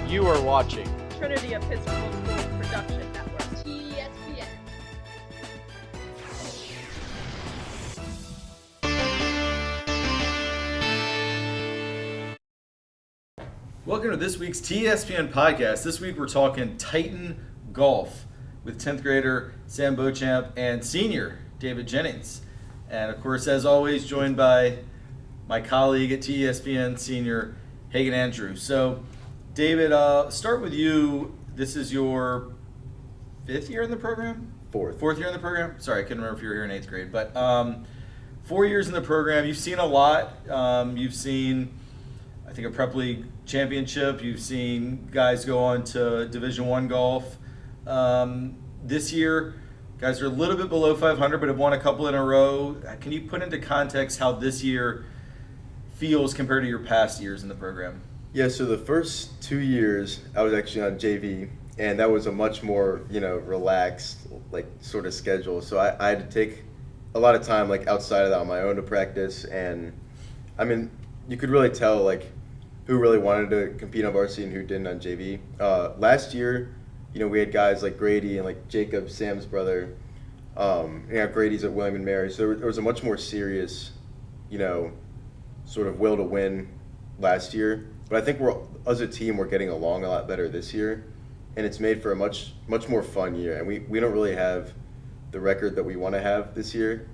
You are watching Trinity Episcopal School Production Network. TESPN. Welcome to this week's TESPN podcast. This week we're talking Titan Golf with 10th grader Sam Beauchamp and senior David Jennings. And of course, as always, joined by my colleague at TESPN, senior Hagan Andrews. So, David, start with you. This is your fifth year in the program? Fourth year in the program? Sorry, I couldn't remember if you were here in 8th grade. But 4 years in the program. You've seen a lot. You've seen, I think, a prep league championship. You've seen guys go on to Division I golf. This year, guys are a little bit below 500, but have won a couple in a row. Can you put into context how this year feels compared to your past years in the program? Yeah, so the first 2 years, I was actually on JV, and that was a much more, relaxed, sort of schedule. So I had to take a lot of time, outside of that on my own to practice. And, I mean, you could really tell, who really wanted to compete on varsity and who didn't on JV. Last year, we had guys like Grady and Jacob, Sam's brother. Grady's at William and Mary. So there was a much more serious, sort of will to win last year. But I think as a team, we're getting along a lot better this year. And it's made for a much more fun year. And we don't really have the record that we want to have this year.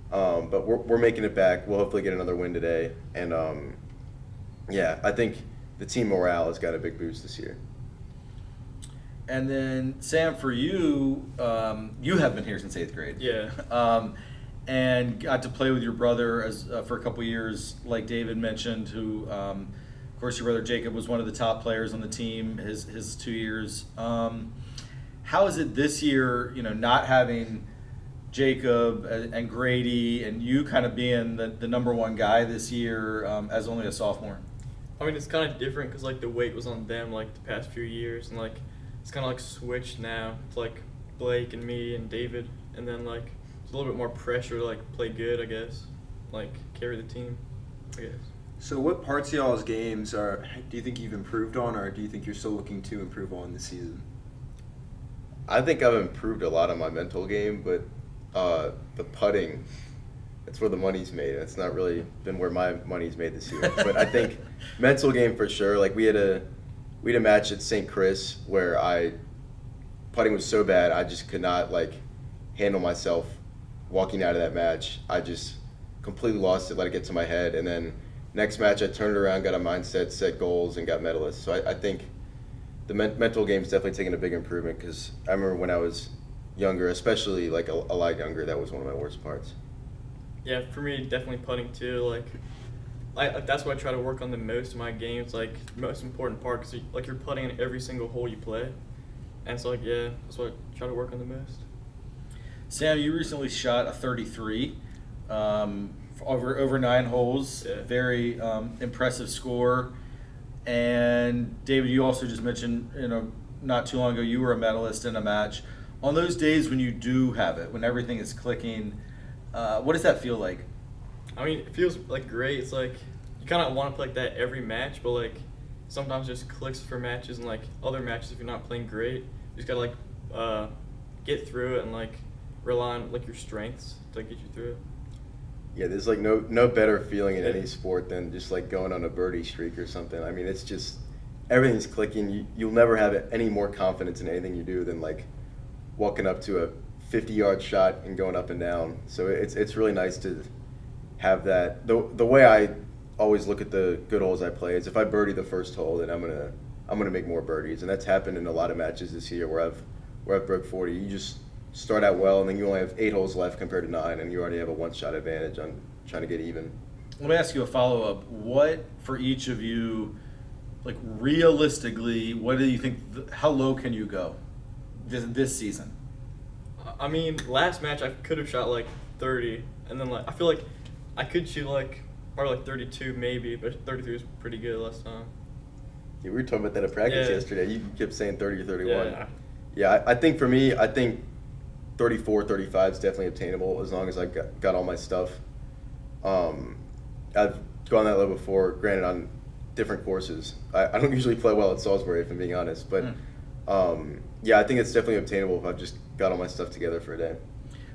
But we're making it back. We'll hopefully get another win today. And, I think the team morale has got a big boost this year. And then, Sam, for you, you have been here since 8th grade. Yeah. And got to play with your brother for a couple years, like David mentioned, who, of course, your brother Jacob was one of the top players on the team his 2 years. How is it this year, not having Jacob and Grady and you kind of being the number one guy this year as only a sophomore? I mean, it's kind of different because, the weight was on them, the past few years. And, it's kind of, switched now. It's, Blake and me and David. And then, it's a little bit more pressure to, play good, I guess. Carry the team, I guess. So what parts of y'all's games do you think you've improved on, or do you think you're still looking to improve on this season? I think I've improved a lot on my mental game, but the putting, that's where the money's made. It's not really been where my money's made this year. But I think mental game for sure. We had a match at St. Chris where putting was so bad I just could not handle myself walking out of that match. I just completely lost it, let it get to my head, and then next match I turned around, got a mindset, set goals, and got medalists. So I think the mental game's definitely taken a big improvement because I remember when I was younger, especially a lot younger, that was one of my worst parts. Yeah, for me, definitely putting too. That's what I try to work on the most in my games. The most important part because you're putting in every single hole you play, and so that's what I try to work on the most. Sam, you recently shot a 33 over 9 holes. Yeah. Very impressive score. And David, you also just mentioned, not too long ago you were a medalist in a match. On those days when you do have it, when everything is clicking, what does that feel like? I mean, it feels great. It's you kind of want to play that every match, but sometimes it just clicks for matches and other matches if you're not playing great, you just gotta get through it and rely on your strengths to get you through it. Yeah, there's no better feeling in any sport than just going on a birdie streak or something. I mean, it's just everything's clicking. You'll never have any more confidence in anything you do than walking up to a 50-yard shot and going up and down. So it's really nice to have that. The way I always look at the good holes I play is if I birdie the first hole, then I'm gonna make more birdies, and that's happened in a lot of matches this year where I've broke 40. You just start out well, and then you only have 8 holes left compared to 9, and you already have a one-shot advantage on trying to get even. Let me ask you a follow-up. What, for each of you, realistically, what do you think, how low can you go this season? I mean, last match I could have shot 30, and then I feel I could shoot probably 32 maybe, but 33 was pretty good last time. Yeah, we were talking about that at practice Yeah. yesterday. You kept saying 30 or 31. Yeah. Yeah, I think for me, 34, 35 is definitely obtainable as long as I got all my stuff. I've gone that level before, granted on different courses. I don't usually play well at Salisbury, if I'm being honest, but yeah, I think it's definitely obtainable if I've just got all my stuff together for a day.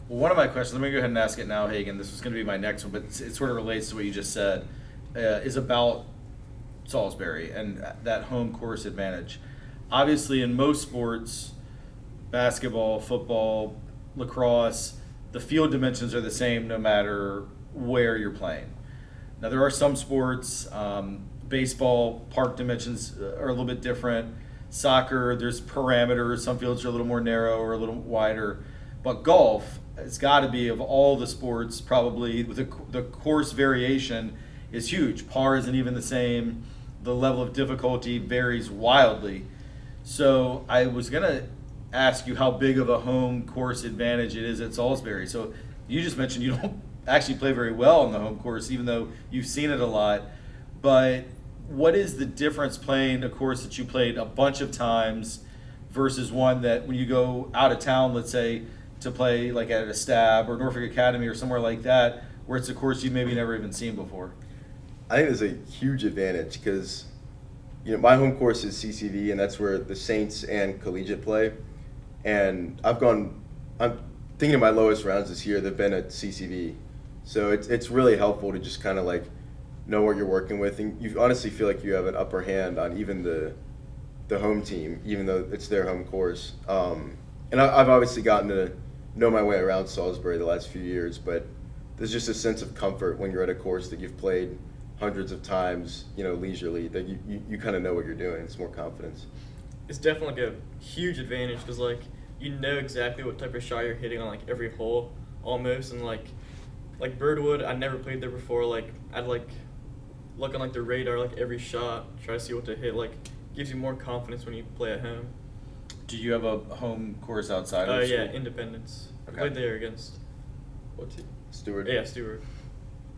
Well, one of my questions, let me go ahead and ask it now, Hagen. This was going to be my next one, but it sort of relates to what you just said, is about Salisbury and that home course advantage. Obviously, in most sports, basketball, football, lacrosse, the field dimensions are the same no matter where you're playing. Now, there are some sports, baseball, park dimensions are a little bit different. Soccer, there's parameters. Some fields are a little more narrow or a little wider. But golf, it's got to be, of all the sports, probably with the course variation is huge. Par isn't even the same. The level of difficulty varies wildly. So I was going to ask you how big of a home course advantage it is at Salisbury. So you just mentioned you don't actually play very well on the home course, even though you've seen it a lot. But what is the difference playing a course that you played a bunch of times versus one that when you go out of town, let's say, to play like at a Stab or Norfolk Academy or somewhere like that, where it's a course you've maybe never even seen before? I think there's a huge advantage because, my home course is CCV, and that's where the Saints and Collegiate play. And I'm thinking of my lowest rounds this year, they've been at CCV. So it's really helpful to just kind of like know what you're working with. And you honestly feel like you have an upper hand on even the home team, even though it's their home course. And I've obviously gotten to know my way around Salisbury the last few years, but there's just a sense of comfort when you're at a course that you've played hundreds of times, leisurely, that you kind of know what you're doing. It's more confidence. It's definitely like a huge advantage because like you know exactly what type of shot you're hitting on like every hole almost, and like Birdwood, I never played there before. Like I'd like look on like the radar like every shot, try to see what to hit. Like gives you more confidence when you play at home. Do you have a home course outside of Yeah, school? Independence. Okay. I played there against what team? Stewart? Yeah, Stewart.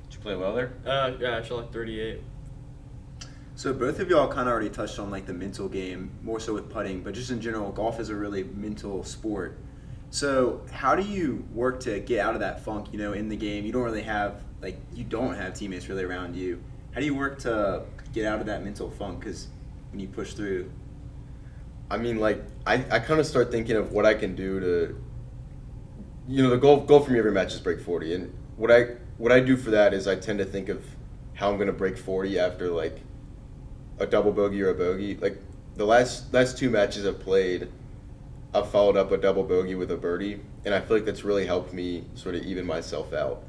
Did you play well there? Yeah, I shot like 38. So both of y'all kind of already touched on like the mental game, more so with putting, but just in general, golf is a really mental sport. So how do you work to get out of that funk, in the game? You don't have teammates really around you. How do you work to get out of that mental funk? Because when you push through. I mean, like, I kind of start thinking of what I can do to, the goal for me every match is break 40. And what I do for that is I tend to think of how I'm going to break 40 after, like, a double bogey or a bogey. Like, the last two matches I've played, I've followed up a double bogey with a birdie. And I feel like that's really helped me sort of even myself out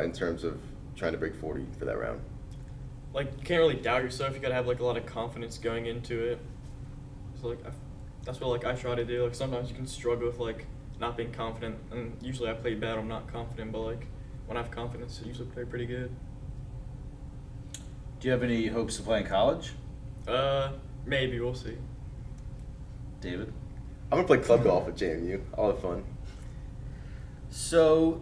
in terms of trying to break 40 for that round. Like you can't really doubt yourself. You gotta have like a lot of confidence going into it. So like that's what like I try to do. Like sometimes you can struggle with like not being confident, and usually I play bad. I'm not confident, but like when I have confidence, I usually play pretty good. Do you have any hopes to play in college? Maybe we'll see. David? I'm going to play club golf at JMU. I'll have fun. So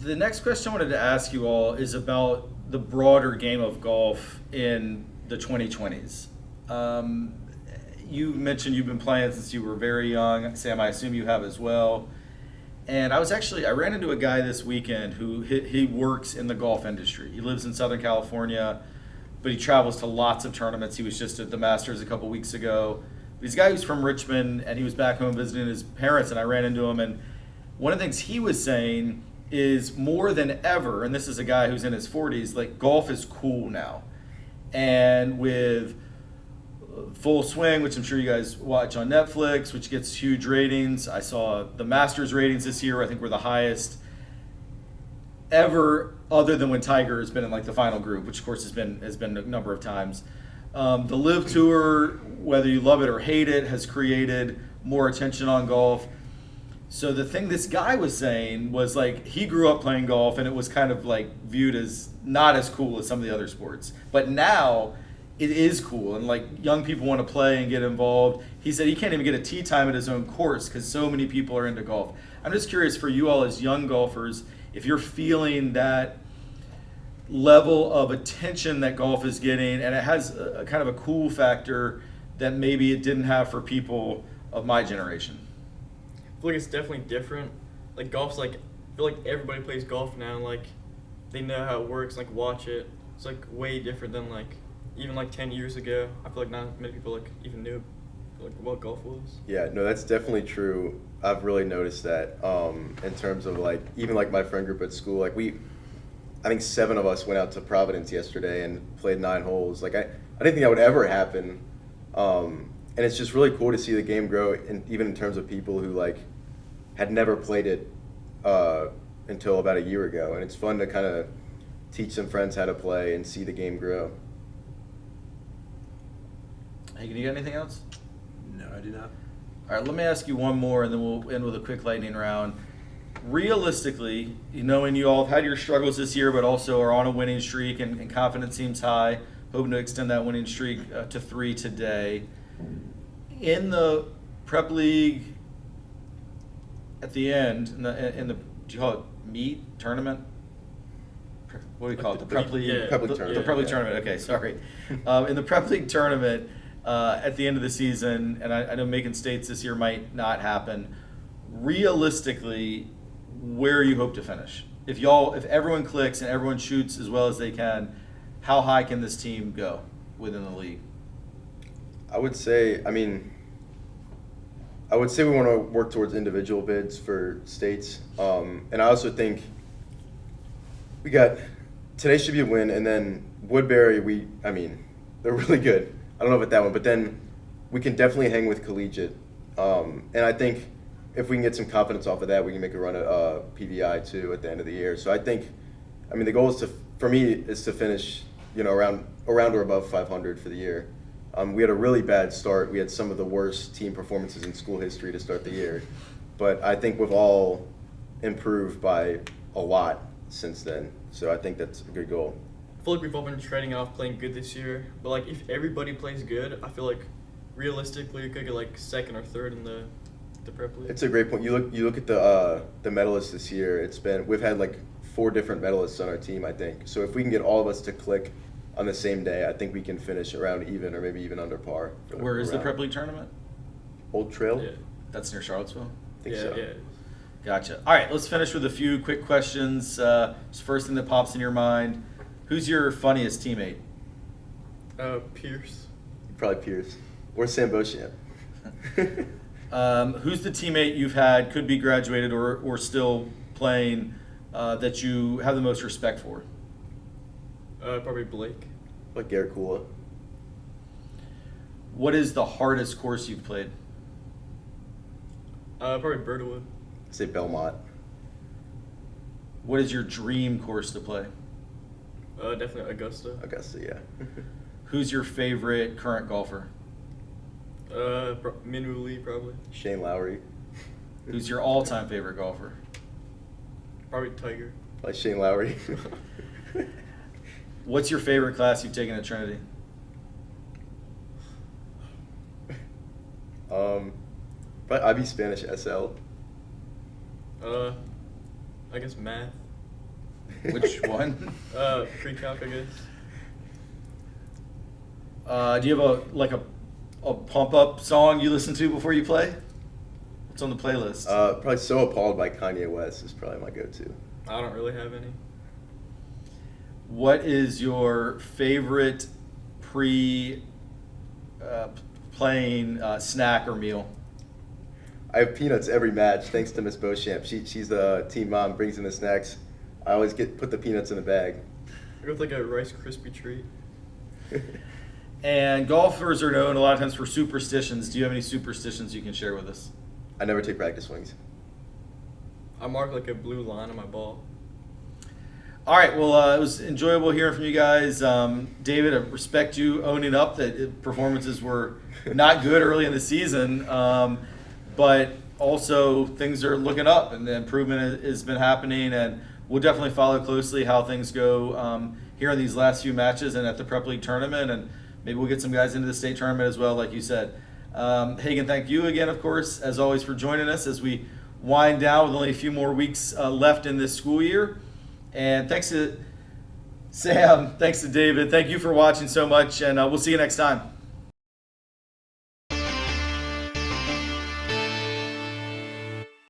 the next question I wanted to ask you all is about the broader game of golf in the 2020s. You mentioned you've been playing since you were very young. Sam, I assume you have as well. And I ran into a guy this weekend who he works in the golf industry. He lives in Southern California, but he travels to lots of tournaments. He was just at the Masters a couple weeks ago. He's a guy who's from Richmond, and he was back home visiting his parents, and I ran into him. And one of the things he was saying is more than ever, and this is a guy who's in his 40s, like golf is cool now. And with Full Swing, which I'm sure you guys watch on Netflix, which gets huge ratings. I saw the Masters ratings this year, I think were the highest ever, other than when Tiger has been in like the final group, which of course has been a number of times. The Live Tour, whether you love it or hate it, has created more attention on golf. So the thing this guy was saying was like he grew up playing golf and it was kind of like viewed as not as cool as some of the other sports. But now it is cool, and like young people want to play and get involved. He said he can't even get a tee time at his own course because so many people are into golf. I'm just curious for you all as young golfers, if you're feeling that level of attention that golf is getting, and it has a kind of a cool factor that maybe it didn't have for people of my generation. I feel like it's definitely different. Like golf's like, I feel like everybody plays golf now, and like they know how it works, like watch it. It's like way different than like even like 10 years ago, I feel like not many people like even knew like what golf was. Yeah, no, that's definitely true. I've really noticed that in terms of like even like my friend group at school. Like I think 7 of us went out to Providence yesterday and played 9 holes. Like I didn't think that would ever happen, and it's just really cool to see the game grow. And even in terms of people who like had never played it until about a year ago, and it's fun to kind of teach some friends how to play and see the game grow. Hey, you got anything else? No, I do not. All right, let me ask you one more, and then we'll end with a quick lightning round. Realistically, knowing you all have had your struggles this year, but also are on a winning streak, and confidence seems high, hoping to extend that winning streak to 3 today. In the prep league at the end, in the do you call it meet tournament? What do you call it? The prep league. Yeah. Prep league The tournament. prep league Yeah. tournament. Okay, sorry. In the prep league tournament at the end of the season, and I know making states this year might not happen. Realistically, where you hope to finish? If everyone clicks and everyone shoots as well as they can, how high can this team go within the league? I would say we want to work towards individual bids for states, and I also think today should be a win, and then Woodbury. They're really good. I don't know about that one, but then we can definitely hang with collegiate, and I think if we can get some confidence off of that, we can make a run at PVI too at the end of the year. So I think, the goal is to finish, around or above 500 for the year. We had a really bad start. We had some of the worst team performances in school history to start the year, but I think we've all improved by a lot since then. So I think that's a good goal. I feel like we've all been trading off playing good this year, but like if everybody plays good, I feel like realistically you could get like 2nd or 3rd in the prep league. It's a great point. You look at the medalists this year. We've had like 4 different medalists on our team, I think. So if we can get all of us to click on the same day, I think we can finish around even or maybe even under par. Where is the prep league tournament? Old Trail? Yeah. That's near Charlottesville. I think yeah, so. yeah. Gotcha. All right, let's finish with a few quick questions. Just first thing that pops in your mind: who's your funniest teammate? Pierce. Probably Pierce. Or Sam Beauchamp. Who's the teammate you've had, could be graduated or still playing, that you have the most respect for? Probably Blake. Like Garrett Kula. What is the hardest course you've played? Probably Birdwood. Say Belmont. What is your dream course to play? Definitely Augusta. Augusta, yeah. Who's your favorite current golfer? Minwoo Lee probably. Shane Lowry. Who's your all-time favorite golfer? Probably Tiger. Like Shane Lowry. What's your favorite class you've taken at Trinity? Probably IB Spanish SL. I guess math. Which one? Pre-calc, I guess. Do you have a pump-up song you listen to before you play? What's on the playlist? Probably So Appalled by Kanye West is probably my go-to. I don't really have any. What is your favorite playing snack or meal? I have peanuts every match, thanks to Miss Beauchamp. She's the team mom, brings in the snacks. I always put the peanuts in the bag. I go with like a Rice Krispie treat. And golfers are known a lot of times for superstitions. Do you have any superstitions you can share with us? I never take practice swings. I mark like a blue line on my ball. All right, well, it was enjoyable hearing from you guys. David, I respect you owning up that performances were not good early in the season, but also things are looking up and the improvement has been happening, and we'll definitely follow closely how things go here in these last few matches and at the Prep League tournament, and maybe we'll get some guys into the state tournament as well, like you said. Hagen, thank you again, of course, as always, for joining us as we wind down with only a few more weeks left in this school year. And thanks to Sam, thanks to David. Thank you for watching so much, and we'll see you next time.